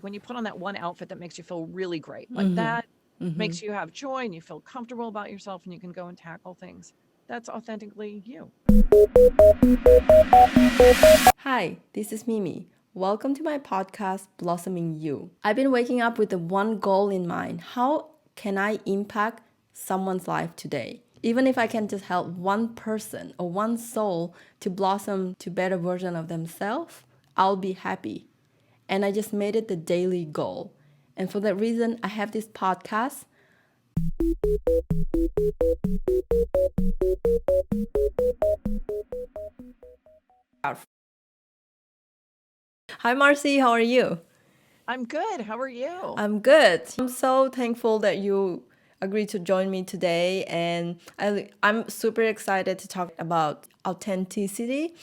When you put on that one outfit that makes you feel really great, like Mm-hmm. that Mm-hmm. makes you have joy and you feel comfortable about yourself and you can go and tackle things. That's authentically you. Hi, this is Mimi. Welcome to my podcast, Blossoming You. I've been waking up with the one goal in mind. How can I impact someone's life today? Even if I can just help one person or one soul to blossom to better version of themselves, I'll be happy. And I just made it the daily goal. And for that reason, I have this podcast. Hi, Marci, how are you? I'm good. How are you? I'm good. I'm so thankful that you agreed to join me today, and I'm super excited to talk about authenticity.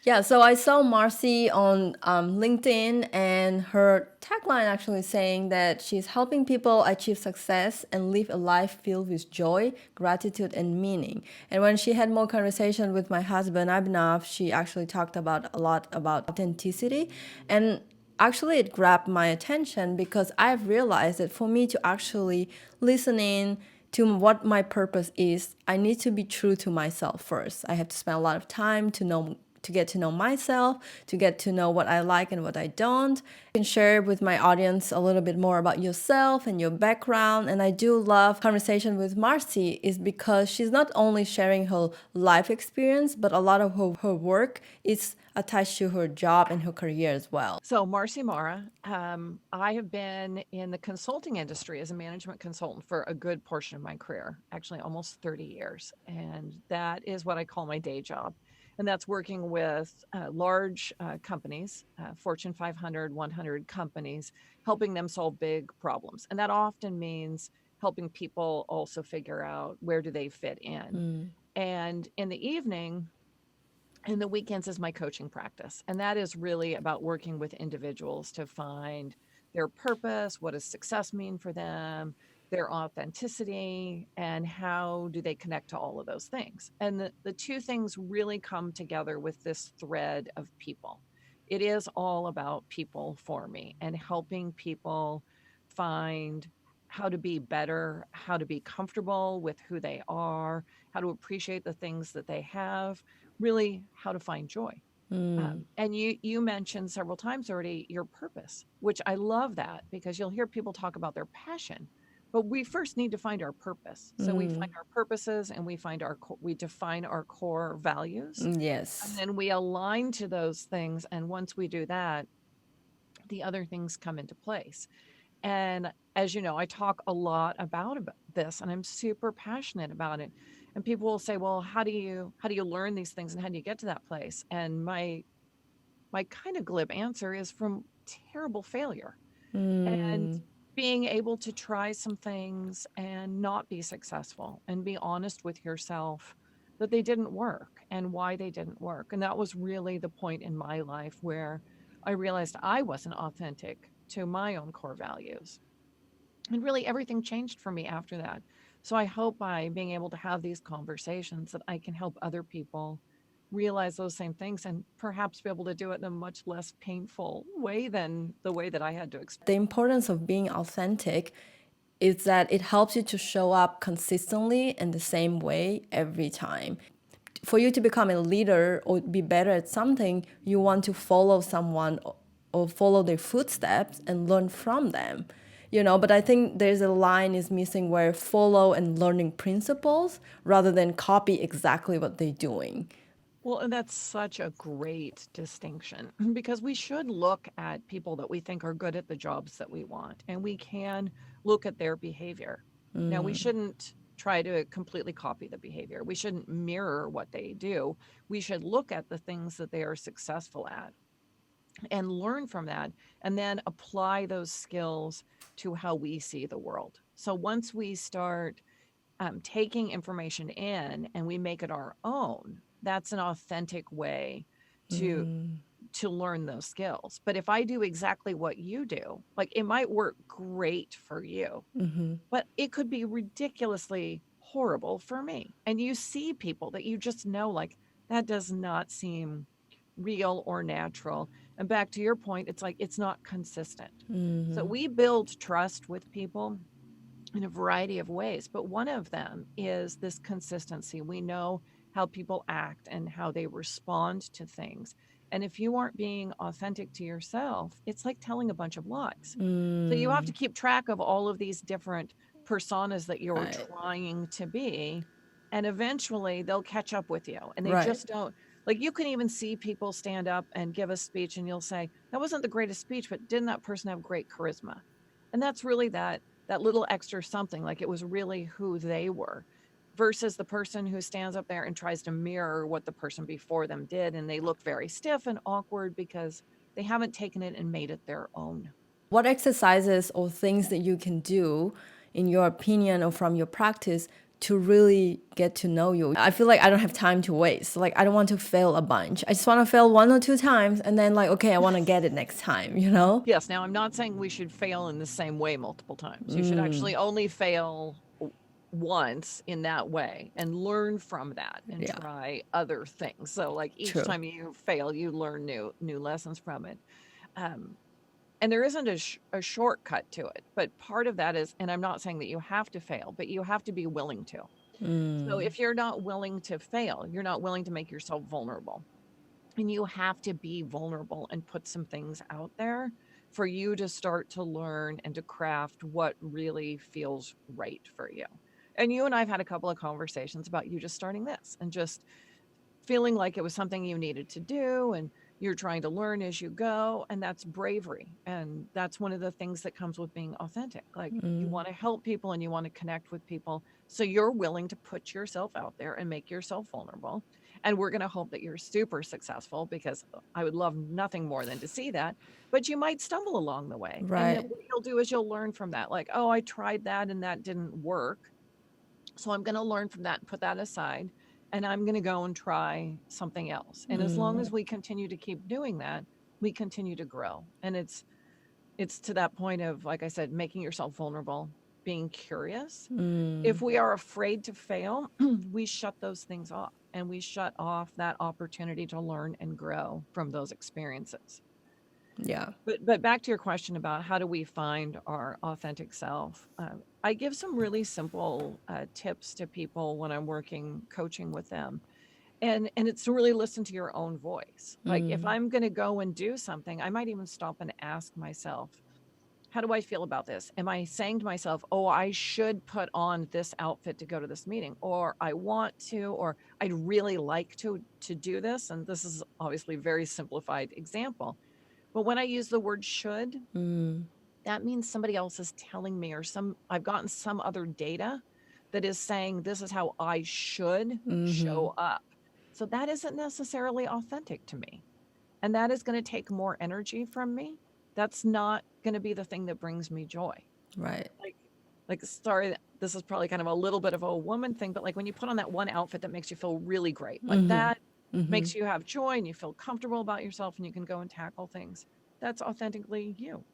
Yeah, so I saw Marcy on LinkedIn, and her tagline actually saying that she's helping people achieve success and live a life filled with joy, gratitude, and meaning. And when she had more conversation with my husband Abhinav, she actually talked about a lot about authenticity, and actually it grabbed my attention because I've realized that for me to actually listen in to what my purpose is, I need to be true to myself first. I have to spend a lot of time to get to know myself, to get to know what I like and what I don't. You can share with my audience a little bit more about yourself and your background. And I do love conversation with Marcy is because she's not only sharing her life experience, but a lot of her work is attached to her job and her career as well. So, Marcy Mara, I have been in the consulting industry as a management consultant for a good portion of my career, actually almost 30 years. And that is what I call my day job. And that's working with large companies, Fortune 500, 100 companies, helping them solve big problems. And that often means helping people also figure out where do they fit in. And in the evening, and the weekends is my coaching practice. And that is really about working with individuals to find their purpose, what does success mean for them, their authenticity, and how do they connect to all of those things. And the two things really come together with this thread of people. It is all about people for me and helping people find how to be better, how to be comfortable with who they are, how to appreciate the things that they have, really how to find joy. And you mentioned several times already your purpose, which I love that because you'll hear people talk about their passion, but we first need to find our purpose. So we find our purposes and we define our core values, and Yes. then we align to those things. And once we do that, the other things come into place. And as you know, I talk a lot about this and I'm super passionate about it. And people will say, "Well, how do you learn these things and how do you get to that place?" And my kind of glib answer is from terrible failure and being able to try some things and not be successful and be honest with yourself that they didn't work and why they didn't work. And that was really the point in my life where I realized I wasn't authentic to my own core values. And really everything changed for me after that. So I hope by being able to have these conversations that I can help other people realize those same things and perhaps be able to do it in a much less painful way than the way that I had to The experience. importance of being authentic is that it helps you to show up consistently in the same way every time. For you to become a leader or be better at something, you want to follow someone or follow their footsteps and learn from them. But I think there's a line is missing where follow and learning principles rather than copy exactly what they're doing. Well, and that's such a great distinction because we should look at people that we think are good at the jobs that we want, and we can look at their behavior. Now, we shouldn't try to completely copy the behavior. We shouldn't mirror what they do. We should look at the things that they are successful at and learn from that, and then apply those skills to how we see the world. So once we start taking information in and we make it our own, that's an authentic way to learn those skills. But if I do exactly what you do, like it might work great for you, but it could be ridiculously horrible for me. And you see people that you just know, like, that does not seem real or natural. And back to your point, it's like it's not consistent. So Mm-hmm. we build trust with people in a variety of ways, but one of them is this consistency. We know how people act and how they respond to things. And if you aren't being authentic to yourself, it's like telling a bunch of lies. So you have to Mm, keep track of all of these different personas that you're right. trying to be. And eventually they'll catch up with you. And they Right. just don't, like, you can even see people stand up and give a speech, and you'll say, that wasn't the greatest speech, but didn't that person have great charisma? And that's really that little extra something, like it was really who they were, versus the person who stands up there and tries to mirror what the person before them did, and they look very stiff and awkward because they haven't taken it and made it their own. What exercises or things that you can do, in your opinion or from your practice, to really get to know you? I feel like I don't have time to waste. Like, I don't want to fail a bunch. I just want to fail 1 or 2 times and then, like, okay, I want to get it next time, you know? Yes, now I'm not saying we should fail in the same way multiple times. You should actually only fail once in that way and learn from that and Yeah, try other things. So like each true. time you fail, you learn new lessons from it. Um, and there isn't a shortcut to it, but part of that is, and I'm not saying that you have to fail, but you have to be willing to. So if you're not willing to fail, you're not willing to make yourself vulnerable. And you have to be vulnerable and put some things out there for you to start to learn and to craft what really feels right for you. And you and I've had a couple of conversations about you just starting this and just feeling like it was something you needed to do, and you're trying to learn as you go, and that's bravery. And that's one of the things that comes with being authentic. Like, you want to help people and you want to connect with people, so you're willing to put yourself out there and make yourself vulnerable. And we're going to hope that you're super successful, because I would love nothing more than to see that. But you might stumble along the way, and then Right. what you'll do is you'll learn from that. Like, oh, I tried that and that didn't work, so I'm going to learn from that and put that aside. And I'm going to go and try something else. And as long as we continue to keep doing that, we continue to grow. And it's to that point of, like I said, making yourself vulnerable, being curious. If we are afraid to fail, we shut those things off, and we shut off that opportunity to learn and grow from those experiences. Yeah. But back to your question about how do we find our authentic self? I give some really simple tips to people when I'm working coaching with them, and it's to really listen to your own voice. Like, if I'm going to go and do something, I might even stop and ask myself, how do I feel about this? Am I saying to myself, oh, I should put on this outfit to go to this meeting, or I want to, or I'd really like to do this? And this is obviously a very simplified example, but when I use the word should, that means somebody else is telling me, or I've gotten some other data that is saying this is how I should show up. So that isn't necessarily authentic to me. And that is going to take more energy from me. That's not going to be the thing that brings me joy. Right. Like, sorry, this is probably kind of a little bit of a woman thing, but like when you put on that one outfit that makes you feel really great, like that makes you have joy and you feel comfortable about yourself and you can go and tackle things. That's authentically you.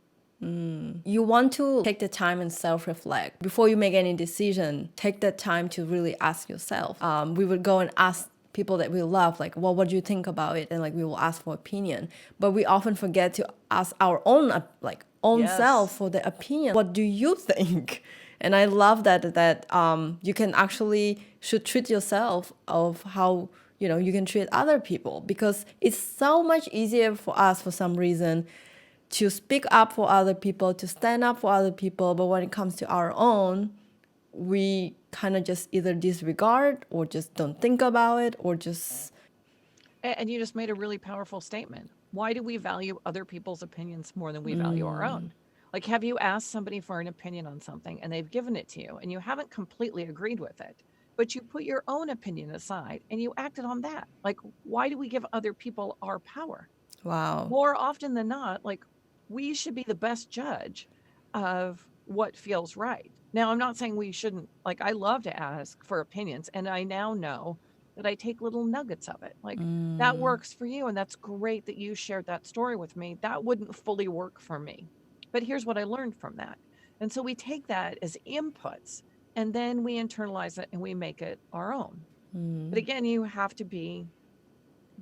You want to take the time and self-reflect before you make any decision. Take that time to really ask yourself. We would go and ask people that we love, like, well, what do you think about it? And like, we will ask for opinion, but we often forget to ask our own own self Yes. for the opinion. What do you think? And I love that you can actually should treat yourself of how, you can treat other people, because it's so much easier for us for some reason to speak up for other people, to stand up for other people. But when it comes to our own, we kind of just either disregard or just don't think about it or just. And you just made a really powerful statement. Why do we value other people's opinions more than we value our own? Like, have you asked somebody for an opinion on something and they've given it to you and you haven't completely agreed with it, but you put your own opinion aside and you acted on that? Like, why do we give other people our power? Wow. More often than not, like, we should be the best judge of what feels right. Now, I'm not saying we shouldn't, like, I love to ask for opinions, and I now know that I take little nuggets of it. Like, that works for you, and that's great that you shared that story with me. That wouldn't fully work for me. But here's what I learned from that. And so we take that as inputs, and then we internalize it and we make it our own. But again, you have to be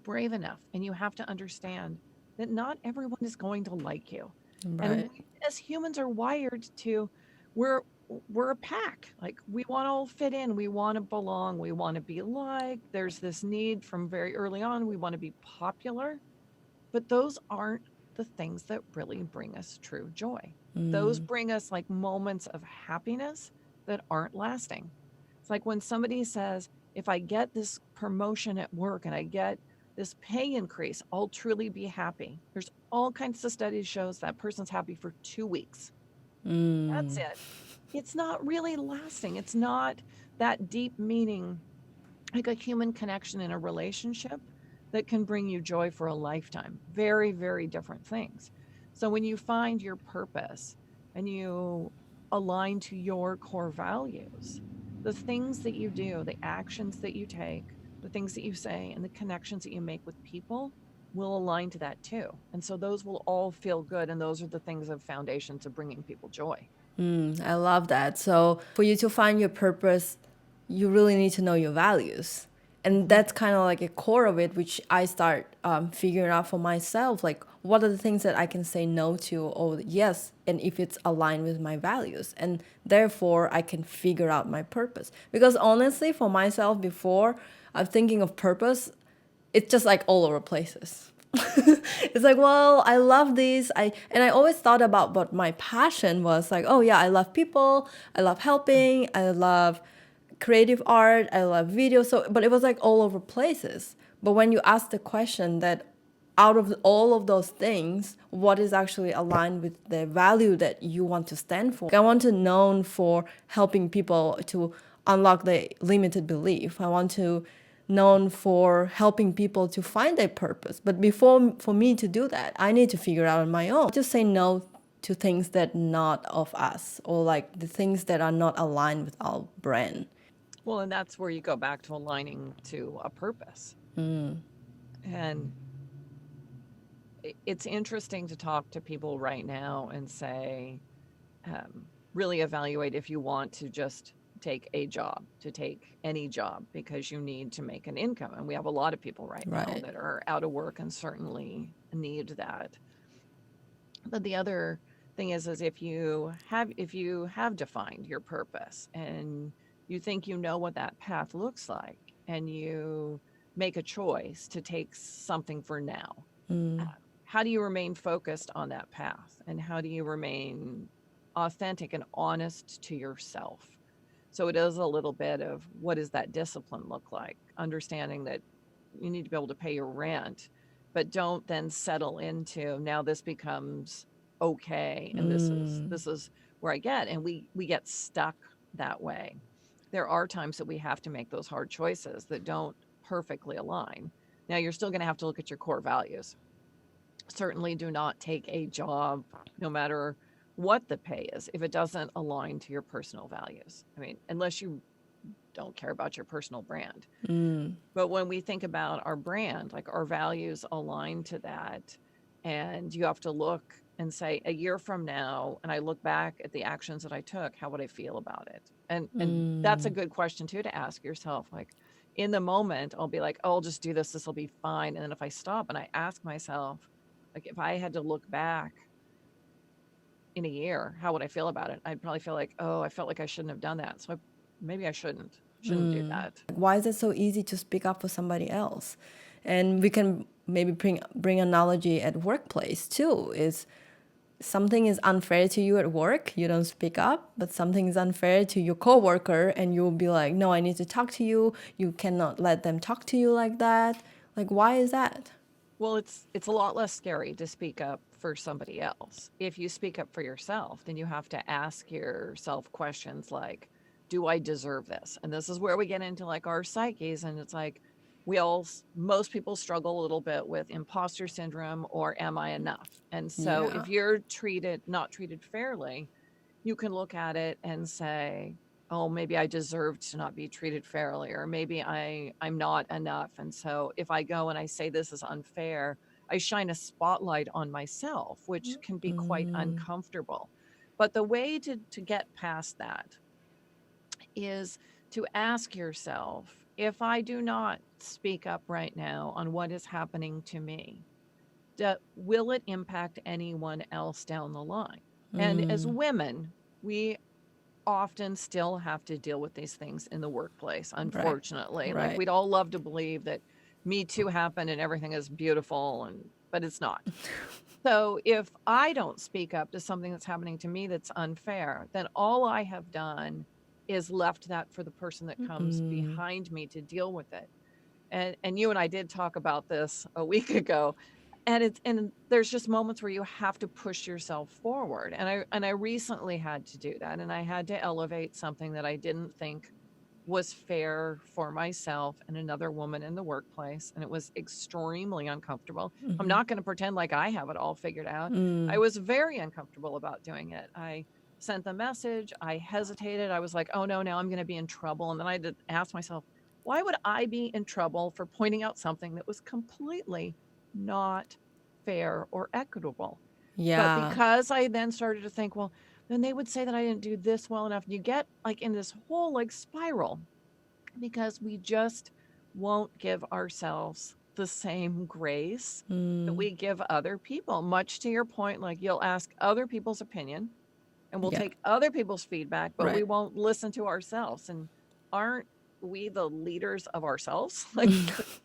brave enough and you have to understand that not everyone is going to like you. And Right. we as humans are wired to we're we're a pack. Like we want to all fit in, we want to belong, we want to be liked. There's this need from very early on, we want to be popular, but those aren't the things that really bring us true joy. Those bring us like moments of happiness that aren't lasting. It's like when somebody says, if I get this promotion at work and I get this pay increase, I'll truly be happy. There's all kinds of studies shows that person's happy for 2 weeks. That's it. It's not really lasting. It's not that deep meaning, like a human connection in a relationship that can bring you joy for a lifetime. Very, very different things. So when you find your purpose and you align to your core values, the things that you do, the actions that you take, the things that you say, and the connections that you make with people will align to that too. And so those will all feel good. And those are the things of foundations of bringing people joy. I love that. So, for you to find your purpose, you really need to know your values. And Mhm. that's kind of like a core of it, which I start figuring out for myself. Like, what are the things that I can say no to or yes, and if it's aligned with my values. And therefore, I can figure out my purpose. Because honestly, for myself, before I'm thinking of purpose, it's just like all over places. It's like, well, I love this. I always thought about what my passion was. Like, oh yeah, I love people. I love helping. I love creative art. I love video. So, but it was like all over places. But when you ask the question that out of all of those things, what is actually aligned with the value that you want to stand for? I want to known for helping people to unlock the limited belief. I want to known for helping people to find their purpose. But before for me to do that, I need to figure out on my own. To say no to things that not of us or like the things that are not aligned with our brand. Well, and that's where you go back to aligning to a purpose. And it's interesting to talk to people right now and say, really evaluate if you want to just take a job, to take any job because you need to make an income. And we have a lot of people right now Right. that are out of work and certainly need that. But the other thing is if you have defined your purpose and you think you know what that path looks like and you make a choice to take something for now, uh, how do you remain focused on that path? And how do you remain authentic and honest to yourself? So it is a little bit of what does that discipline look like? Understanding that you need to be able to pay your rent, but don't then settle into now this becomes okay and this is where I get and we get stuck that way. There are times that we have to make those hard choices that don't perfectly align. Now you're still going to have to look at your core values. Certainly do not take a job, no matter what the pay is, if it doesn't align to your personal values. I mean, unless you don't care about your personal brand. But when we think about our brand, like our values align to that. And you have to look and say, a year from now, and I look back at the actions that I took, how would I feel about it? And that's a good question too to ask yourself. Like in the moment, I'll be like, oh, I'll just do this, this will be fine. And then if I stop and I ask myself, like if I had to look back in a year, how would I feel about it? I'd probably feel like, oh, I felt like I shouldn't have done that. So maybe I shouldn't do that. Why is it so easy to speak up for somebody else? And we can maybe bring analogy at workplace too. Is something is unfair to you at work, you don't speak up, but something is unfair to your coworker and you'll be like, no, I need to talk to you. You cannot let them talk to you like that. Like, why is that? Well, it's a lot less scary to speak up for somebody else. If you speak up for yourself, then you have to ask yourself questions like, do I deserve this? And this is where we get into like our psyches and it's like most people struggle a little bit with imposter syndrome or am I enough? And so Yeah. if you're treated not treated fairly, you can look at it and say, oh, maybe I deserve to not be treated fairly, or maybe I'm not enough. And so if I go and I say this is unfair, I shine a spotlight on myself, which can be quite uncomfortable. But the way to get past that is to ask yourself, if I do not speak up right now on what is happening to me, will it impact anyone else down the line? And as women, we often still have to deal with these things in the workplace, Right. unfortunately. Like, Right. we'd all love to believe that Me Too happened and everything is beautiful, but it's not. So if I don't speak up to something that's happening to me that's unfair, then all I have done is left that for the person that comes behind me to deal with it. And you and I did talk about this a week ago, and there's just moments where you have to push yourself forward. And I recently had to do that, and I had to elevate something that I didn't think was fair for myself and another woman in the workplace, and it was extremely uncomfortable. I'm not going to pretend like I have it all figured out. I was very uncomfortable about doing it. I sent the message, I hesitated, I was like, oh no, now I'm going to be in trouble. And then I had to ask myself, why would I be in trouble for pointing out something that was completely not fair or equitable? But Yeah. because I then started to think, well, then they would say that I didn't do this well enough. And you get like in this whole like spiral because we just won't give ourselves the same grace that we give other people. Much to your point, like, you'll ask other people's opinion and we'll Yeah. take other people's feedback, but we Right. won't listen to ourselves. And aren't we the leaders of ourselves? Like,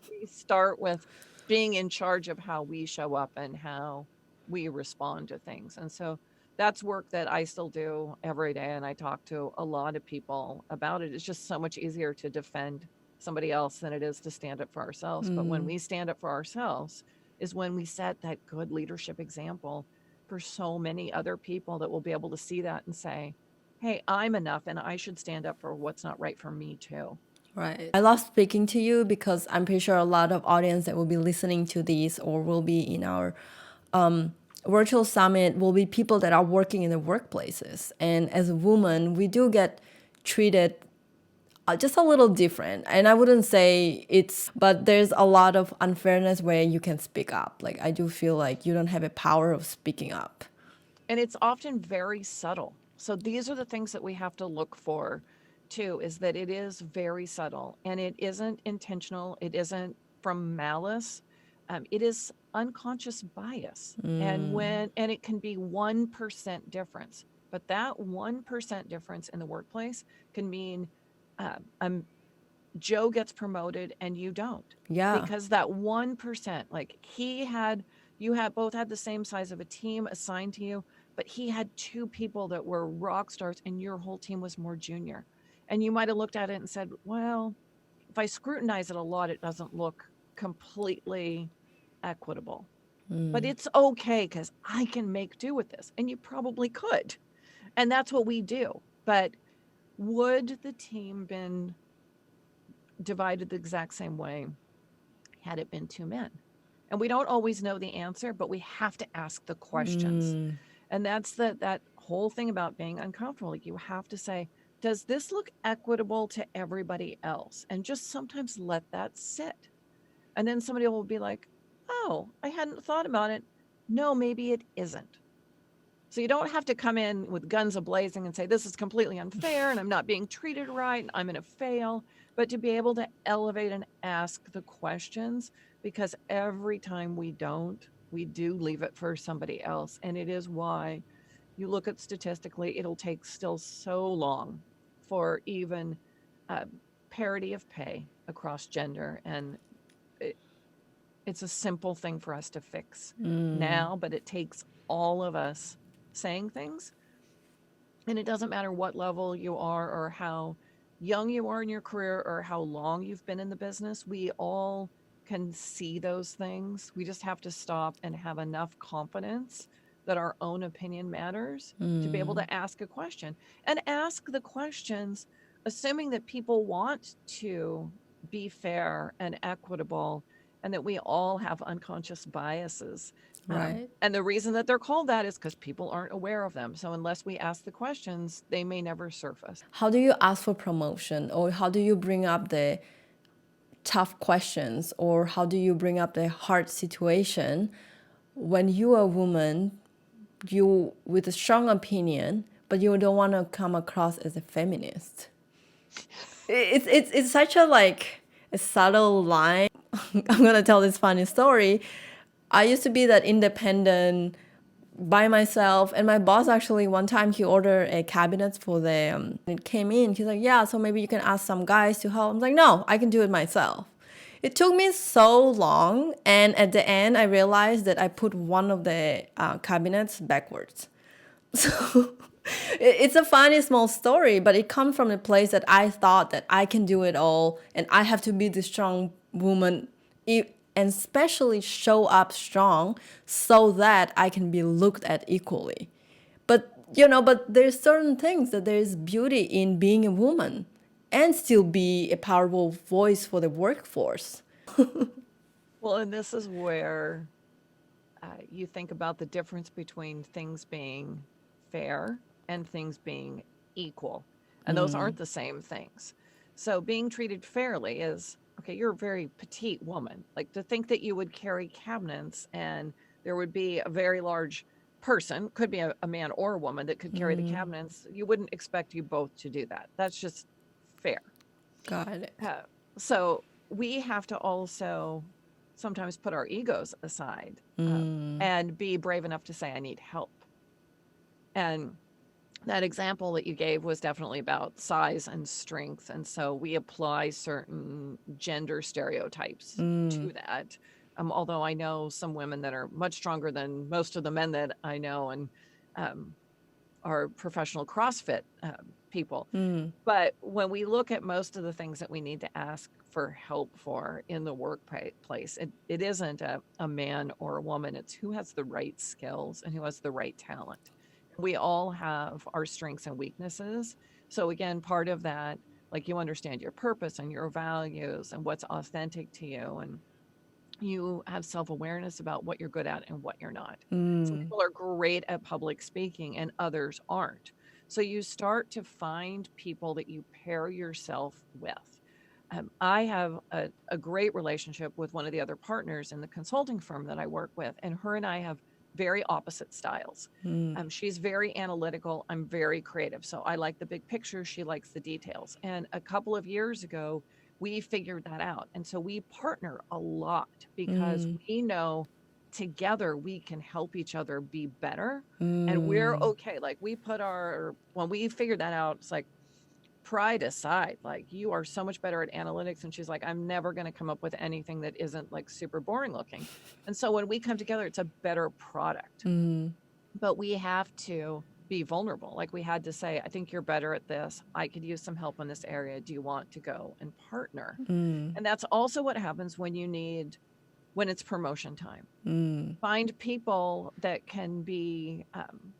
we start with being in charge of how we show up and how we respond to things. And so that's work that I still do every day. And I talk to a lot of people about it. It's just so much easier to defend somebody else than it is to stand up for ourselves. But when we stand up for ourselves is when we set that good leadership example for so many other people that will be able to see that and say, hey, I'm enough and I should stand up for what's not right for me too. Right. I love speaking to you because I'm pretty sure a lot of audience that will be listening to these or will be in our virtual summit will be people that are working in the workplaces. And as a woman, we do get treated just a little different. And I wouldn't say but there's a lot of unfairness where you can speak up. Like, I do feel like you don't have a power of speaking up. And it's often very subtle. So these are the things that we have to look for too, is that it is very subtle and it isn't intentional. It isn't from malice. It is unconscious bias. And it can be 1% difference, but that 1% difference in the workplace can mean um, Joe gets promoted and you don't, Yeah. because that 1%, like, you had both had the same size of a team assigned to you, but he had two people that were rock stars and your whole team was more junior. And you might have looked at it and said, well, if I scrutinize it a lot, it doesn't look completely equitable, but it's okay because I can make do with this. And you probably could. And that's what we do. But would the team been divided the exact same way had it been two men? And we don't always know the answer, but we have to ask the questions. And that's that whole thing about being uncomfortable. Like, you have to say, does this look equitable to everybody else? And just sometimes let that sit. And then somebody will be like, oh, I hadn't thought about it. No, maybe it isn't. So you don't have to come in with guns a-blazing and say, this is completely unfair and I'm not being treated right and I'm going to fail, but to be able to elevate and ask the questions, because every time we don't, we do leave it for somebody else. And it is why you look at statistically, it'll take still so long for even uh, parity of pay across gender. And it, it's a simple thing for us to fix now, but it takes all of us saying things. And it doesn't matter what level you are or how young you are in your career or how long you've been in the business. We all can see those things. We just have to stop and have enough confidence that our own opinion matters to be able to ask a question and ask the questions, assuming that people want to be fair and equitable and that we all have unconscious biases. Right. And the reason that they're called that is because people aren't aware of them. So unless we ask the questions, they may never surface. How do you ask for promotion, or how do you bring up the tough questions, or how do you bring up the hard situation when you're a woman, you with a strong opinion, but you don't want to come across as a feminist? It's such a like a subtle line. I'm gonna tell this funny story. I used to be that independent by myself. And my boss actually one time he ordered a cabinet for the it came in. He's like, yeah, so maybe you can ask some guys to help. I'm like, no, I can do it myself. It took me so long, and at the end, I realized that I put one of the cabinets backwards. So it's a funny small story, but it comes from a place that I thought that I can do it all and I have to be the strong woman and especially show up strong so that I can be looked at equally. But but there's certain things that there's beauty in being a woman and still be a powerful voice for the workforce. Well, and this is where you think about the difference between things being fair and things being equal. And those aren't the same things. So being treated fairly is okay, you're a very petite woman. Like to think that you would carry cabinets and there would be a very large person, could be a man or a woman that could carry the cabinets. You wouldn't expect you both to do that. That's just fair. Got it. Uh, so we have to also sometimes put our egos aside and be brave enough to say, I need help. And that example that you gave was definitely about size and strength. And so we apply certain gender stereotypes to that. Although I know some women that are much stronger than most of the men that I know and are professional CrossFit people. But when we look at most of the things that we need to ask for help for in the workplace, it isn't a man or a woman. It's who has the right skills and who has the right talent. We all have our strengths and weaknesses. So again, part of that, like you understand your purpose and your values and what's authentic to you, and you have self-awareness about what you're good at and what you're not. Some people are great at public speaking and others aren't. So you start to find people that you pair yourself with. I have a great relationship with one of the other partners in the consulting firm that I work with, and her and I have very opposite styles. She's very analytical. I'm very creative. So I like the big picture. She likes the details. And a couple of years ago, we figured that out. And so we partner a lot because we know together we can help each other be better. And we're okay. Like when we figured that out, it's like, pride aside, like you are so much better at analytics. And she's like, I'm never going to come up with anything that isn't like super boring looking. And so when we come together, it's a better product. But we have to be vulnerable. Like we had to say, I think you're better at this. I could use some help in this area. Do you want to go and partner? And that's also what happens when it's promotion time. Find people that can be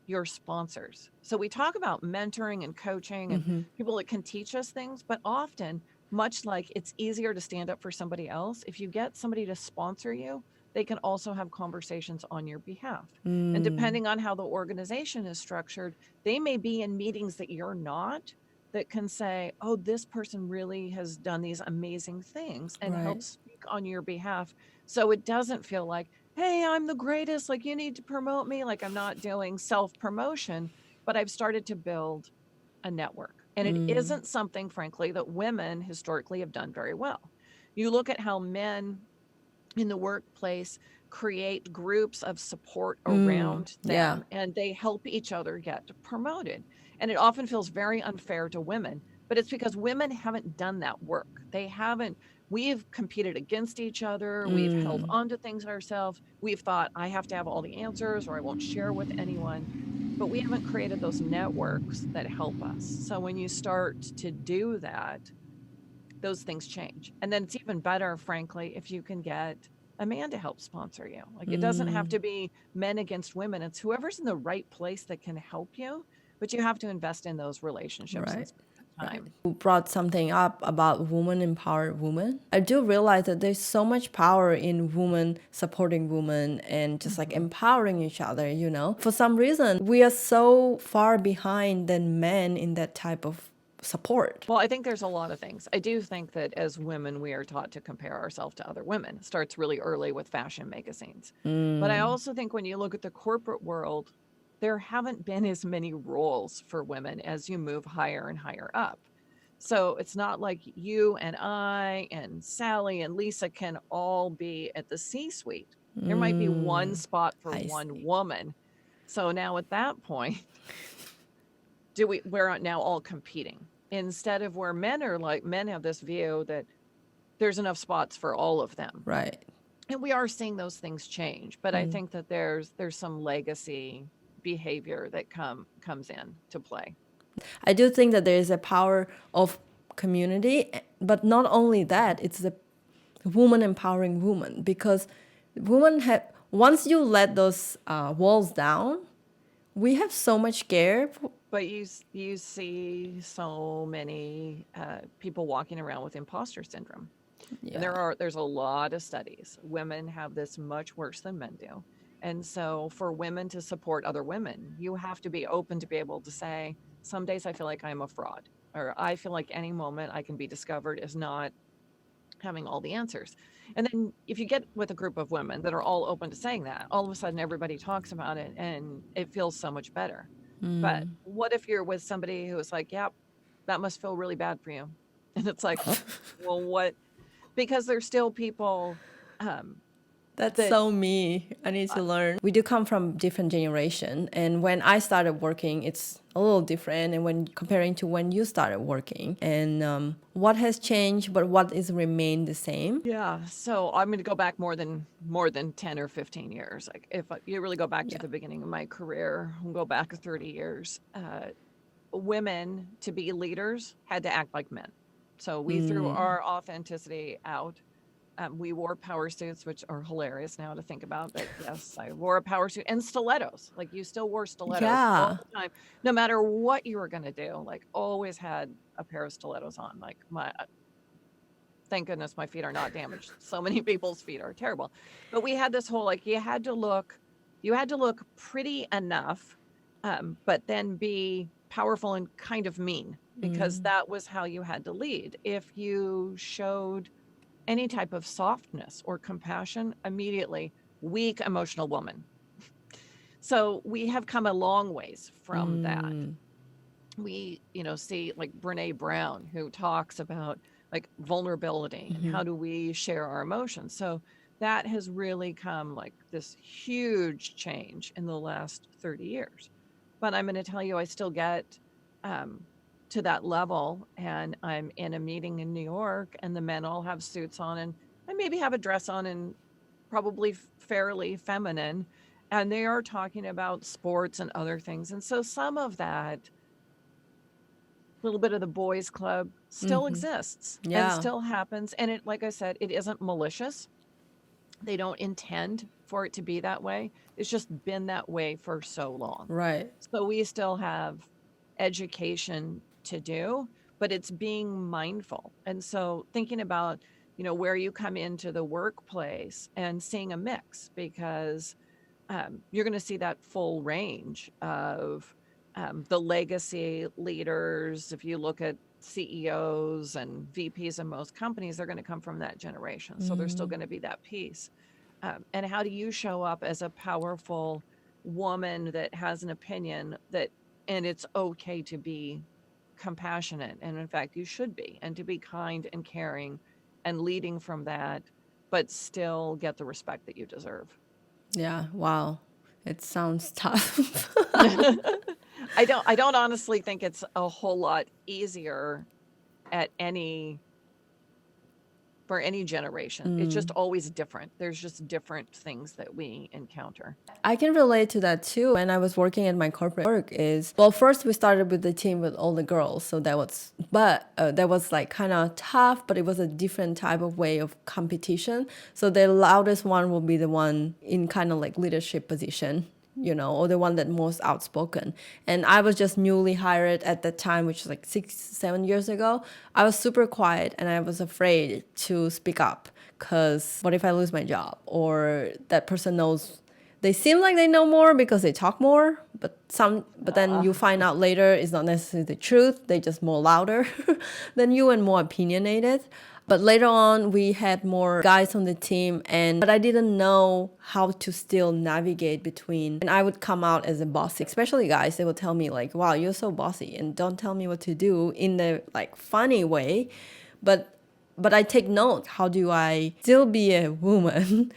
your sponsors. So we talk about mentoring and coaching and people that can teach us things, but often, much like it's easier to stand up for somebody else, if you get somebody to sponsor you, they can also have conversations on your behalf. And depending on how the organization is structured, they may be in meetings that you're not, that can say, oh, this person really has done these amazing things and help Right. speak on your behalf. So it doesn't feel like, hey, I'm the greatest. Like, you need to promote me. Like, I'm not doing self promotion, but I've started to build a network. And it isn't something, frankly, that women historically have done very well. You look at how men in the workplace create groups of support around Yeah. them and they help each other get promoted. And it often feels very unfair to women, but it's because women haven't done that work. We've competed against each other. We've held on to things ourselves. We've thought, I have to have all the answers or I won't share with anyone. But we haven't created those networks that help us. So when you start to do that, those things change. And then it's even better, frankly, if you can get a man to help sponsor you. Like it doesn't have to be men against women. It's whoever's in the right place that can help you, but you have to invest in those relationships and Right. spend the Right. time. You brought something up about woman empowered women. I do realize that there's so much power in women supporting women and just like Mhm. empowering each other. For some reason, we are so far behind than men in that type of support. Well, I think there's a lot of things. I do think that as women, we are taught to compare ourselves to other women. It starts really early with fashion magazines. But I also think when you look at the corporate world, there haven't been as many roles for women as you move higher and higher up. So it's not like you and I and Sally and Lisa can all be at the C suite. There might be one spot for I one see. woman. So now at that point, we're now all competing instead of where men have this view that there's enough spots for all of them. Right. And we are seeing those things change, but I think that there's some legacy behavior that comes in to play. I do think that there is a power of community, but not only that, it's the woman empowering woman, because women have, once you let those walls down, we have so much care. But you see so many people walking around with imposter syndrome. And Yeah. there's a lot of studies. Women have this much worse than men do. And so for women to support other women, you have to be open to be able to say, some days I feel like I'm a fraud, or I feel like any moment I can be discovered as not having all the answers. And then if you get with a group of women that are all open to saying that, all of a sudden everybody talks about it and it feels so much better. But what if you're with somebody who is like, yeah, that must feel really bad for you? And it's like, well, what? Because there's still people That's that so me. I need to learn. We do come from different generation, and when I started working, it's a little different. And when comparing to when you started working, and what has changed, but what is remained the same. yeah. So I'm going to go back more than 10 or 15 years. Like if you really go back to Yeah. the beginning of my career, we'll go back 30 years. Women to be leaders had to act like men. So we threw our authenticity out. We wore power suits, which are hilarious now to think about. But yes, I wore a power suit and stilettos. Like you still wore stilettos all Yeah. the time, no matter what you were going to do. Like always had a pair of stilettos on. Like thank goodness my feet are not damaged. So many people's feet are terrible. But we had this whole like you had to look pretty enough, but then be powerful and kind of mean because that was how you had to lead. If you showed any type of softness or compassion, immediately weak emotional woman. So we have come a long ways from that. We, see like Brene Brown, who talks about like vulnerability and how do we share our emotions. So that has really come like this huge change in the last 30 years. But I'm going to tell you, I still get to that level, and I'm in a meeting in New York, and the men all have suits on, and I maybe have a dress on and probably fairly feminine, and they are talking about sports and other things. And so some of that little bit of the boys club still exists and Yeah. still happens. And it, like I said, it isn't malicious. They don't intend for it to be that way. It's just been that way for so long. Right. So we still have education to do, but it's being mindful. And so thinking about, where you come into the workplace and seeing a mix, because you're going to see that full range of the legacy leaders. If you look at CEOs and VPs in most companies, they're going to come from that generation. So there's still going to be that piece. And how do you show up as a powerful woman that has an opinion and it's okay to be compassionate. And in fact, you should be, and to be kind and caring and leading from that, but still get the respect that you deserve. Yeah. Wow. It sounds tough. I don't honestly think it's a whole lot easier at for any generation. It's just always different. There's just different things that we encounter. I can relate to that too. When I was working at my corporate work, is well, first we started with the team with all the girls, so that was like kind of tough, but it was a different type of way of competition. So the loudest one will be the one in kind of like leadership position, or the one that most outspoken. And I was just newly hired at that time, which was like 6, 7 years ago. I was super quiet and I was afraid to speak up because what if I lose my job, or that person knows, they seem like they know more because they talk more, but then you find out later it's not necessarily the truth. They just more louder than you and more opinionated. But later on, we had more guys on the team, but I didn't know how to still navigate between. And I would come out as a bossy, especially guys. They would tell me like, "Wow, you're so bossy," and don't tell me what to do in the like funny way, but I take note. How do I still be a woman?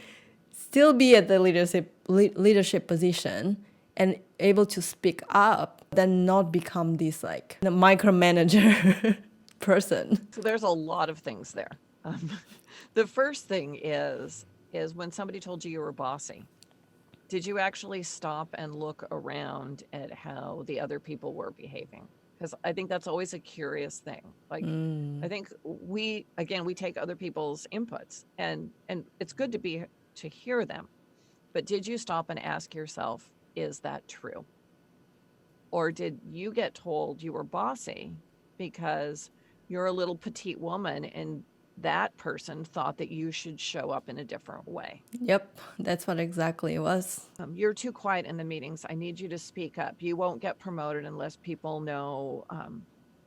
still be at the leadership position and able to speak up, then not become this like the micromanager person. So there's a lot of things there. Um, the first thing is when somebody told you were bossy, did you actually stop and look around at how the other people were behaving? Because I think that's always a curious thing. Like, I think we take other people's inputs, and it's good to hear them. But did you stop and ask yourself, is that true? Or did you get told you were bossy because you're a little petite woman and that person thought that you should show up in a different way? Yep, that's what exactly it was. You're too quiet in the meetings. I need you to speak up. You won't get promoted unless people know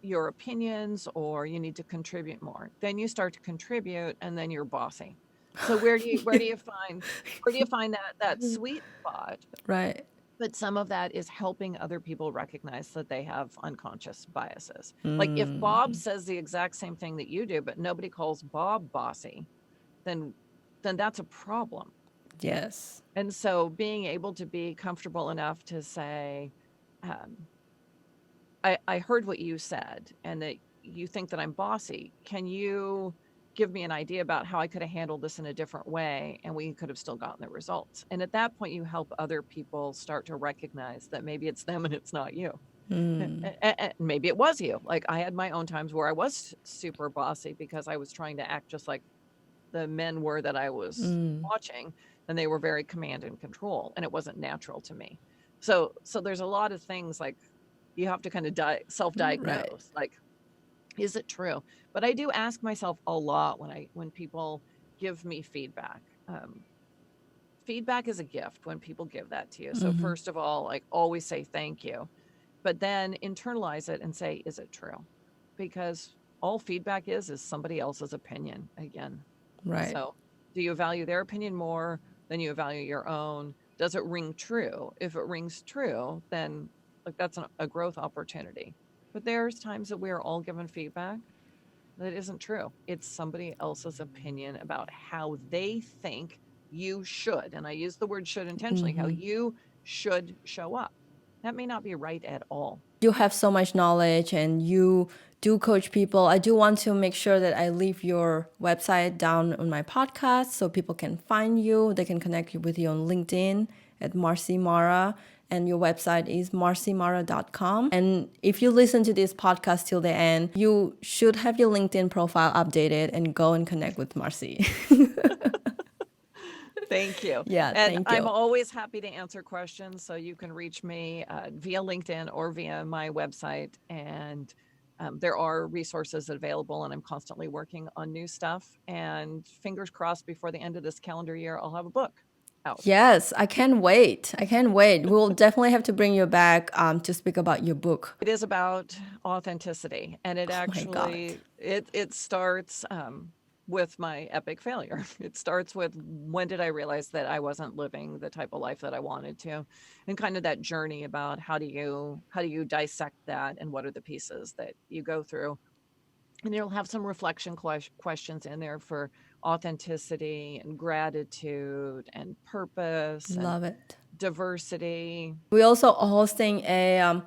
your opinions, or you need to contribute more. Then you start to contribute, and then you're bossy. So where do you find that sweet spot? Right. But some of that is helping other people recognize that they have unconscious biases. Like if Bob says the exact same thing that you do, but nobody calls Bob bossy, then that's a problem. Yes. And so being able to be comfortable enough to say, I heard what you said and that you think that I'm bossy. Can you give me an idea about how I could have handled this in a different way and we could have still gotten the results? And at that point, you help other people start to recognize that maybe it's them and it's not you. And maybe it was you. Like I had my own times where I was super bossy because I was trying to act just like the men were that I was watching, and they were very command and control, and it wasn't natural to me. So there's a lot of things like you have to kind of self-diagnose, like, is it true? But I do ask myself a lot when people give me feedback. Feedback is a gift when people give that to you. So first of all, like always say thank you, but then internalize it and say, is it true? Because all feedback is somebody else's opinion again. Right. So do you value their opinion more than you value your own? Does it ring true? If it rings true, then like that's a growth opportunity. But there's times that we are all given feedback that isn't true. It's somebody else's opinion about how they think you should. And I use the word should intentionally, how you should show up. That may not be right at all. You have so much knowledge and you do coach people. I do want to make sure that I leave your website down on my podcast so people can find you. They can connect with you on LinkedIn at Marci Mara. And your website is marcimara.com. And if you listen to this podcast till the end, you should have your LinkedIn profile updated and go and connect with Marci. Thank you. Yeah, and thank you. I'm always happy to answer questions. So you can reach me via LinkedIn or via my website. And there are resources available, and I'm constantly working on new stuff. And fingers crossed, before the end of this calendar year, I'll have a book out. Yes, I can't wait. I can't wait. We'll definitely have to bring you back to speak about your book. It is about authenticity, and it actually it starts with my epic failure. It starts with, when did I realize that I wasn't living the type of life that I wanted to, and kind of that journey about how do you dissect that, and what are the pieces that you go through. And it'll have some reflection questions in there for authenticity and gratitude and purpose and Love it. diversity. We're also hosting a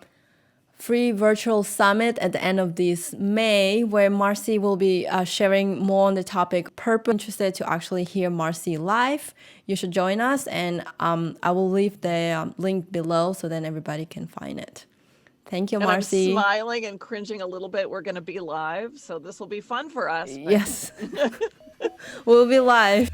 free virtual summit at the end of this May, where Marci will be sharing more on the topic purpose. Interested to actually hear Marci live, you should join us, and I will leave the link below so then everybody can find it. Thank you, And I'm Marci. smiling and cringing a little bit. We're going to be live, so this will be fun for us. Yes. We'll be live.